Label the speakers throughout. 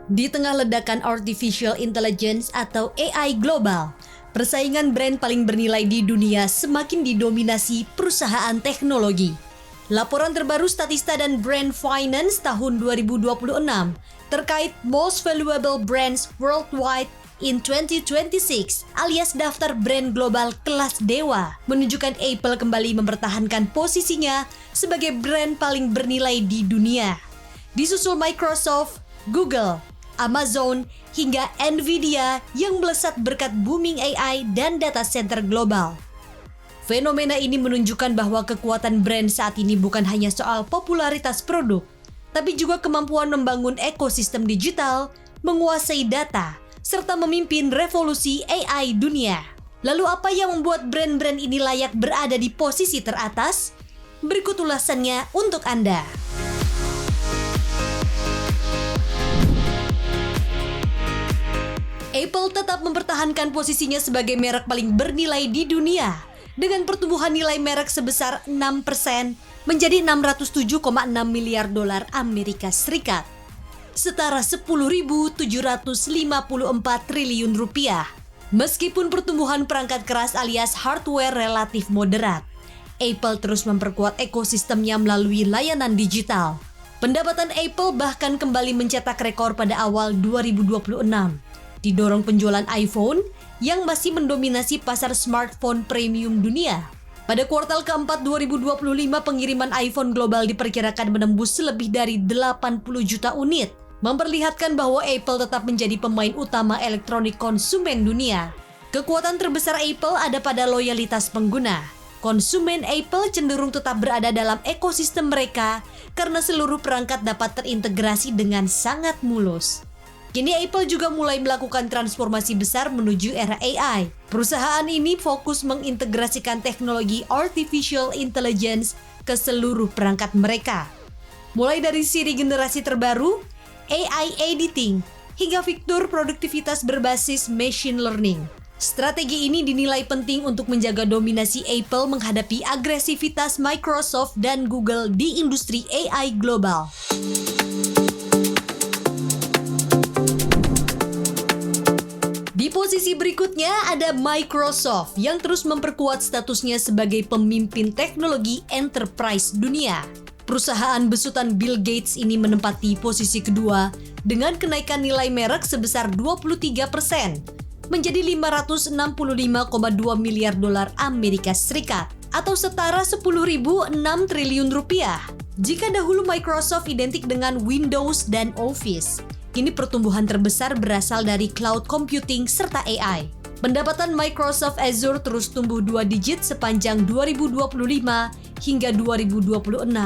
Speaker 1: Di tengah ledakan Artificial Intelligence atau AI global, persaingan brand paling bernilai di dunia semakin didominasi perusahaan teknologi. Laporan terbaru Statista dan Brand Finance tahun 2026 terkait Most Valuable Brands Worldwide in 2026 alias daftar brand global kelas dewa menunjukkan Apple kembali mempertahankan posisinya sebagai brand paling bernilai di dunia. Disusul Microsoft, Google, Amazon, hingga Nvidia yang melesat berkat booming AI dan data center global. Fenomena ini menunjukkan bahwa kekuatan brand saat ini bukan hanya soal popularitas produk, tapi juga kemampuan membangun ekosistem digital, menguasai data, serta memimpin revolusi AI dunia. Lalu apa yang membuat brand-brand ini layak berada di posisi teratas? Berikut ulasannya untuk Anda. Apple tetap mempertahankan posisinya sebagai merek paling bernilai di dunia dengan pertumbuhan nilai merek sebesar 6% menjadi 607,6 miliar dolar Amerika Serikat, setara 10.754 triliun rupiah. Meskipun pertumbuhan perangkat keras alias hardware relatif moderat, Apple terus memperkuat ekosistemnya melalui layanan digital. Pendapatan Apple bahkan kembali mencetak rekor pada awal 2026. Didorong penjualan iPhone yang masih mendominasi pasar smartphone premium dunia. Pada kuartal keempat 2025, pengiriman iPhone global diperkirakan menembus lebih dari 80 juta unit, memperlihatkan bahwa Apple tetap menjadi pemain utama elektronik konsumen dunia. Kekuatan terbesar Apple ada pada loyalitas pengguna. Konsumen Apple cenderung tetap berada dalam ekosistem mereka karena seluruh perangkat dapat terintegrasi dengan sangat mulus. Kini Apple juga mulai melakukan transformasi besar menuju era AI. Perusahaan ini fokus mengintegrasikan teknologi Artificial Intelligence ke seluruh perangkat mereka. Mulai dari siri generasi terbaru, AI editing, hingga fitur produktivitas berbasis machine learning. Strategi ini dinilai penting untuk menjaga dominasi Apple menghadapi agresivitas Microsoft dan Google di industri AI global. Di posisi berikutnya ada Microsoft yang terus memperkuat statusnya sebagai pemimpin teknologi enterprise dunia. Perusahaan besutan Bill Gates ini menempati posisi kedua dengan kenaikan nilai merek sebesar 23% menjadi 565,2 miliar dolar Amerika Serikat atau setara 10.006 triliun rupiah. Jika dahulu Microsoft identik dengan Windows dan Office, kini pertumbuhan terbesar berasal dari cloud computing serta AI. Pendapatan Microsoft Azure terus tumbuh 2 digit sepanjang 2025 hingga 2026,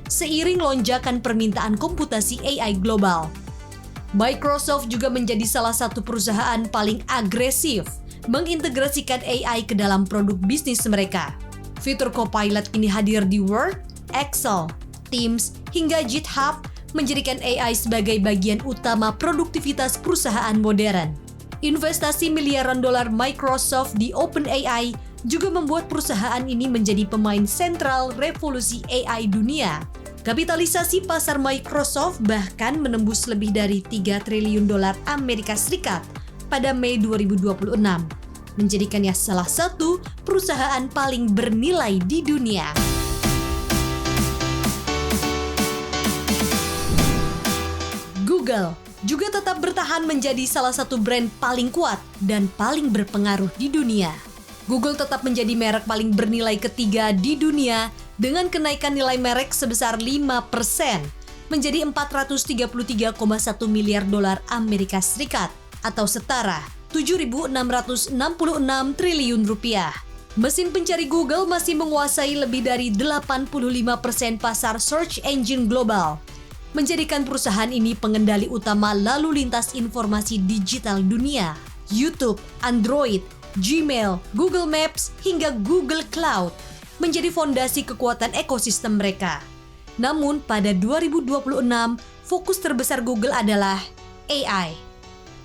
Speaker 1: seiring lonjakan permintaan komputasi AI global. Microsoft juga menjadi salah satu perusahaan paling agresif mengintegrasikan AI ke dalam produk bisnis mereka. Fitur Copilot kini hadir di Word, Excel, Teams, hingga GitHub, menjadikan AI sebagai bagian utama produktivitas perusahaan modern. Investasi miliaran dolar Microsoft di OpenAI juga membuat perusahaan ini menjadi pemain sentral revolusi AI dunia. Kapitalisasi pasar Microsoft bahkan menembus lebih dari 3 triliun dolar Amerika Serikat pada Mei 2026, menjadikannya salah satu perusahaan paling bernilai di dunia. Google juga tetap bertahan menjadi salah satu brand paling kuat dan paling berpengaruh di dunia. Google tetap menjadi merek paling bernilai ketiga di dunia dengan kenaikan nilai merek sebesar 5% menjadi 433,1 miliar dolar Amerika Serikat atau setara 7.666 triliun rupiah. Mesin pencari Google masih menguasai lebih dari 85% pasar search engine global, menjadikan perusahaan ini pengendali utama lalu lintas informasi digital dunia. YouTube, Android, Gmail, Google Maps, hingga Google Cloud menjadi fondasi kekuatan ekosistem mereka. Namun pada 2026, fokus terbesar Google adalah AI.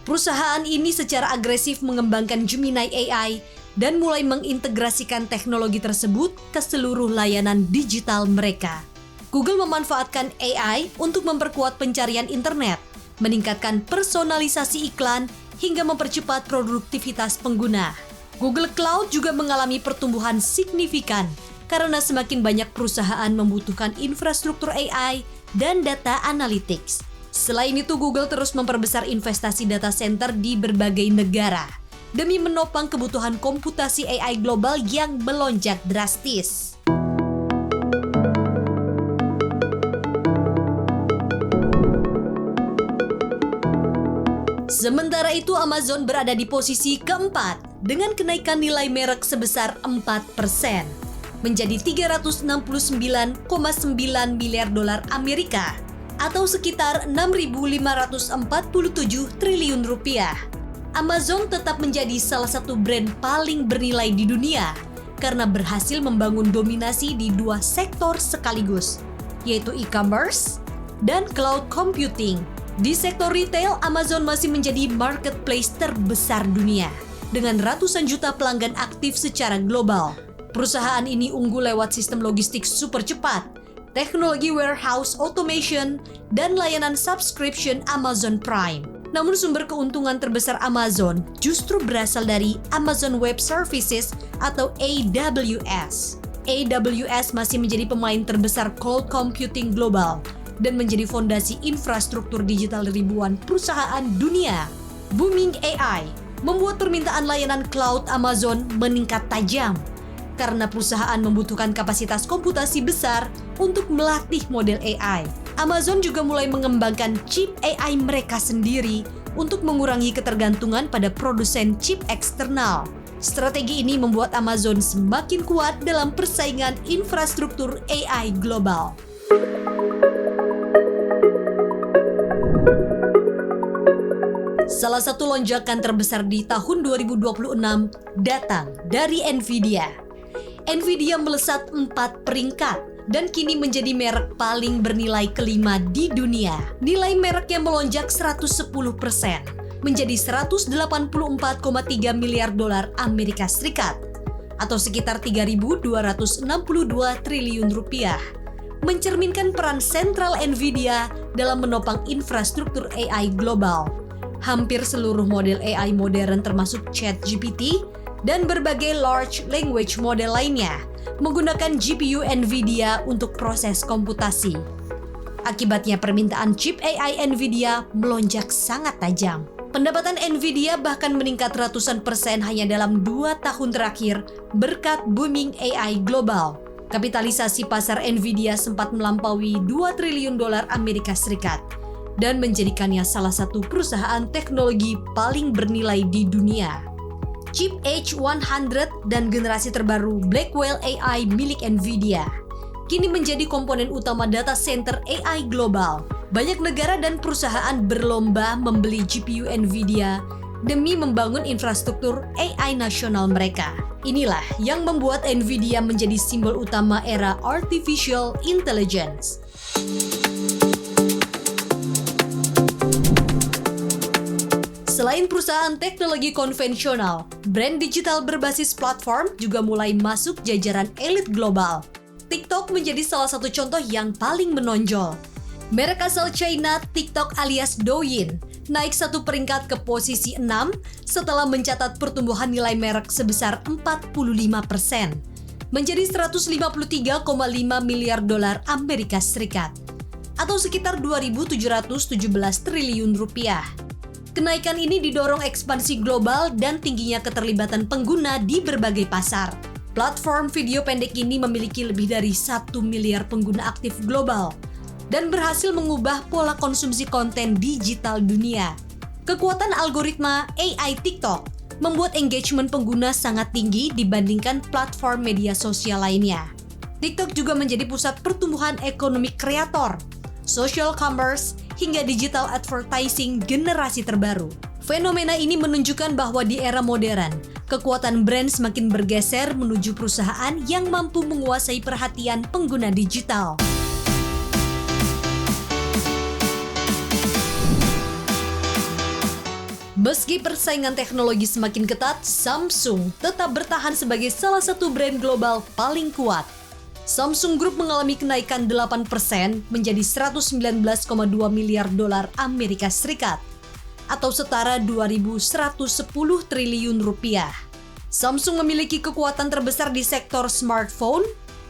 Speaker 1: Perusahaan ini secara agresif mengembangkan Gemini AI dan mulai mengintegrasikan teknologi tersebut ke seluruh layanan digital mereka. Google memanfaatkan AI untuk memperkuat pencarian internet, meningkatkan personalisasi iklan, hingga mempercepat produktivitas pengguna. Google Cloud juga mengalami pertumbuhan signifikan karena semakin banyak perusahaan membutuhkan infrastruktur AI dan data analytics. Selain itu, Google terus memperbesar investasi data center di berbagai negara demi menopang kebutuhan komputasi AI global yang melonjak drastis. Sementara itu, Amazon berada di posisi keempat dengan kenaikan nilai merek sebesar 4%, menjadi 369,9 miliar dolar Amerika atau sekitar 6.547 triliun rupiah. Amazon tetap menjadi salah satu brand paling bernilai di dunia karena berhasil membangun dominasi di dua sektor sekaligus, yaitu e-commerce dan cloud computing. Di sektor retail, Amazon masih menjadi marketplace terbesar dunia dengan ratusan juta pelanggan aktif secara global. Perusahaan ini unggul lewat sistem logistik super cepat, teknologi warehouse automation, dan layanan subscription Amazon Prime. Namun sumber keuntungan terbesar Amazon justru berasal dari Amazon Web Services atau AWS. AWS masih menjadi pemain terbesar cloud computing global dan menjadi fondasi infrastruktur digital ribuan perusahaan dunia. Booming AI membuat permintaan layanan cloud Amazon meningkat tajam karena perusahaan membutuhkan kapasitas komputasi besar untuk melatih model AI. Amazon juga mulai mengembangkan chip AI mereka sendiri untuk mengurangi ketergantungan pada produsen chip eksternal. Strategi ini membuat Amazon semakin kuat dalam persaingan infrastruktur AI global. Salah satu lonjakan terbesar di tahun 2026 datang dari Nvidia. Nvidia melesat 4 peringkat dan kini menjadi merek paling bernilai kelima di dunia. Nilai mereknya melonjak 110% menjadi 184,3 miliar dolar Amerika Serikat atau sekitar 3.262 triliun rupiah. Mencerminkan peran sentral Nvidia dalam menopang infrastruktur AI global. Hampir seluruh model AI modern termasuk ChatGPT dan berbagai large language model lainnya menggunakan GPU Nvidia untuk proses komputasi. Akibatnya permintaan chip AI Nvidia melonjak sangat tajam. Pendapatan Nvidia bahkan meningkat ratusan persen hanya dalam 2 tahun terakhir berkat booming AI global. Kapitalisasi pasar Nvidia sempat melampaui 2 triliun dolar Amerika Serikat dan menjadikannya salah satu perusahaan teknologi paling bernilai di dunia. Chip H100 dan generasi terbaru Blackwell AI milik Nvidia kini menjadi komponen utama data center AI global. Banyak negara dan perusahaan berlomba membeli GPU Nvidia demi membangun infrastruktur AI nasional mereka. Inilah yang membuat Nvidia menjadi simbol utama era artificial intelligence. Selain perusahaan teknologi konvensional, brand digital berbasis platform juga mulai masuk jajaran elit global. TikTok menjadi salah satu contoh yang paling menonjol. Merek asal China TikTok alias Douyin naik 1 peringkat ke posisi 6 setelah mencatat pertumbuhan nilai merek sebesar 45%, menjadi 153,5 miliar dolar Amerika Serikat atau sekitar 2.717 triliun rupiah. Kenaikan ini didorong ekspansi global dan tingginya keterlibatan pengguna di berbagai pasar. Platform video pendek ini memiliki lebih dari 1 miliar pengguna aktif global dan berhasil mengubah pola konsumsi konten digital dunia. Kekuatan algoritma AI TikTok membuat engagement pengguna sangat tinggi dibandingkan platform media sosial lainnya. TikTok juga menjadi pusat pertumbuhan ekonomi kreator, social commerce, hingga digital advertising generasi terbaru. Fenomena ini menunjukkan bahwa di era modern, kekuatan brand semakin bergeser menuju perusahaan yang mampu menguasai perhatian pengguna digital. Meski persaingan teknologi semakin ketat, Samsung tetap bertahan sebagai salah satu brand global paling kuat. Samsung Group mengalami kenaikan 8% menjadi 119,2 miliar dolar Amerika Serikat atau setara 2.110 triliun rupiah. Samsung memiliki kekuatan terbesar di sektor smartphone,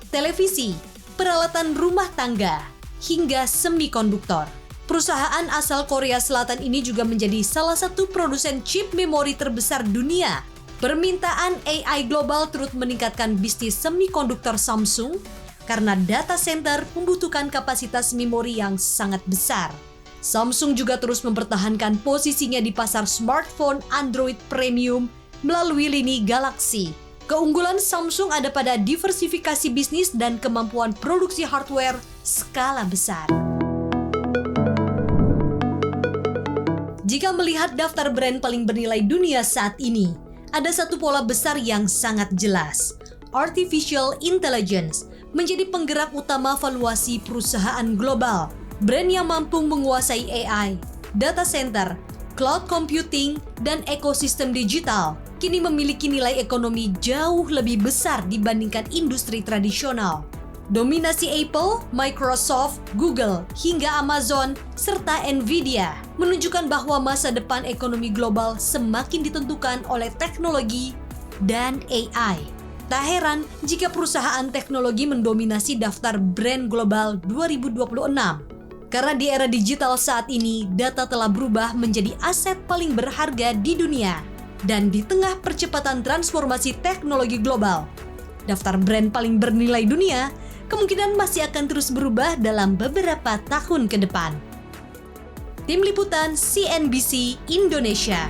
Speaker 1: televisi, peralatan rumah tangga, hingga semikonduktor. Perusahaan asal Korea Selatan ini juga menjadi salah satu produsen chip memori terbesar dunia. Permintaan AI global turut meningkatkan bisnis semikonduktor Samsung karena data center membutuhkan kapasitas memori yang sangat besar. Samsung juga terus mempertahankan posisinya di pasar smartphone Android premium melalui lini Galaxy. Keunggulan Samsung ada pada diversifikasi bisnis dan kemampuan produksi hardware skala besar. Jika melihat daftar brand paling bernilai dunia saat ini, ada satu pola besar yang sangat jelas. Artificial Intelligence menjadi penggerak utama valuasi perusahaan global. Brand yang mampu menguasai AI, data center, cloud computing, dan ekosistem digital kini memiliki nilai ekonomi jauh lebih besar dibandingkan industri tradisional. Dominasi Apple, Microsoft, Google, hingga Amazon, serta Nvidia menunjukkan bahwa masa depan ekonomi global semakin ditentukan oleh teknologi dan AI. Tak heran jika perusahaan teknologi mendominasi daftar brand global 2026. Karena di era digital saat ini, data telah berubah menjadi aset paling berharga di dunia. Dan di tengah percepatan transformasi teknologi global, daftar brand paling bernilai dunia kemungkinan masih akan terus berubah dalam beberapa tahun ke depan. Tim Liputan CNBC Indonesia.